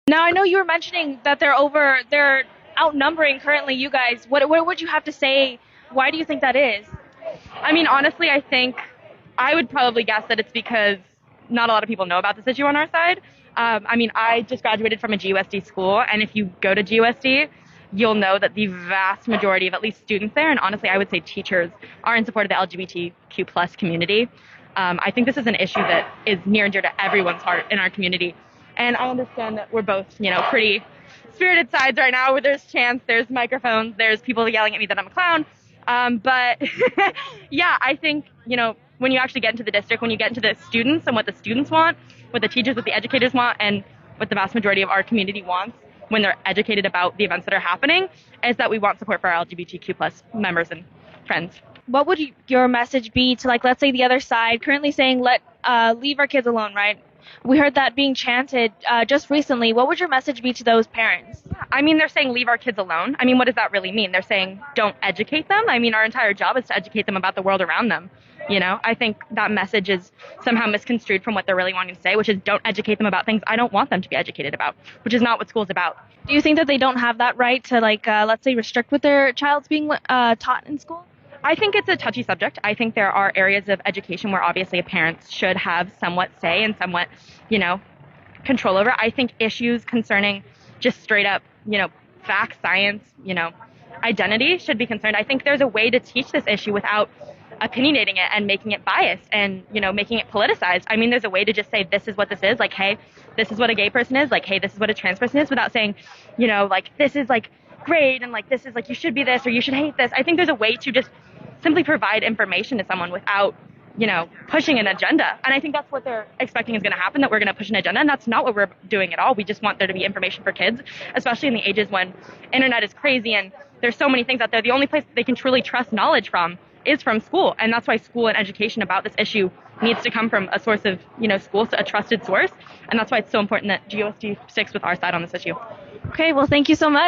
Now, I know you were mentioning that they're outnumbering currently you guys. What would you have to say? Why do you think that is? I mean, honestly, I think I would probably guess that it's because not a lot of people know about this issue on our side. I mean, I just graduated from a GUSD school, and if you go to GUSD, you'll know that the vast majority of at least students there, and honestly, I would say teachers, are in support of the LGBTQ plus community. I think this is an issue that is near and dear to everyone's heart in our community. And I understand that we're both, pretty spirited sides right now where there's chants, there's microphones, there's people yelling at me that I'm a clown. But yeah, I think, when you actually get into the district, when you get into the students and what the students want, what the teachers, what the educators want, and what the vast majority of our community wants when they're educated about the events that are happening, is that we want support for our LGBTQ plus members and friends. What would your message be to, like, let's say the other side currently saying leave our kids alone, right? We heard that being chanted just recently. What would your message be to those parents? I mean, they're saying leave our kids alone. I mean, what does that really mean? They're saying don't educate them. I mean, our entire job is to educate them about the world around them. I think that message is somehow misconstrued from what they're really wanting to say, which is don't educate them about things I don't want them to be educated about, which is not what school's about. Do you think that they don't have that right to, let's say, restrict what their child's being taught in school? I think it's a touchy subject. I think there are areas of education where obviously parents should have somewhat say and somewhat, control over. I think issues concerning just straight up, facts, science, identity should be concerned. I think there's a way to teach this issue without opinionating it and making it biased and, making it politicized. I mean, there's a way to just say, this is what this is. Like, hey, this is what a gay person is. Like, hey, this is what a trans person is, without saying, this is like great and like this is like you should be this or you should hate this. I think there's a way to just simply provide information to someone without, pushing an agenda. And I think that's what they're expecting is going to happen, that we're going to push an agenda. And that's not what we're doing at all. We just want there to be information for kids, especially in the ages when internet is crazy and there's so many things out there. The only place they can truly trust knowledge from is from school. And that's why school and education about this issue needs to come from a source of, school, a trusted source. And that's why it's so important that GUSD sticks with our side on this issue. Okay, well, thank you so much.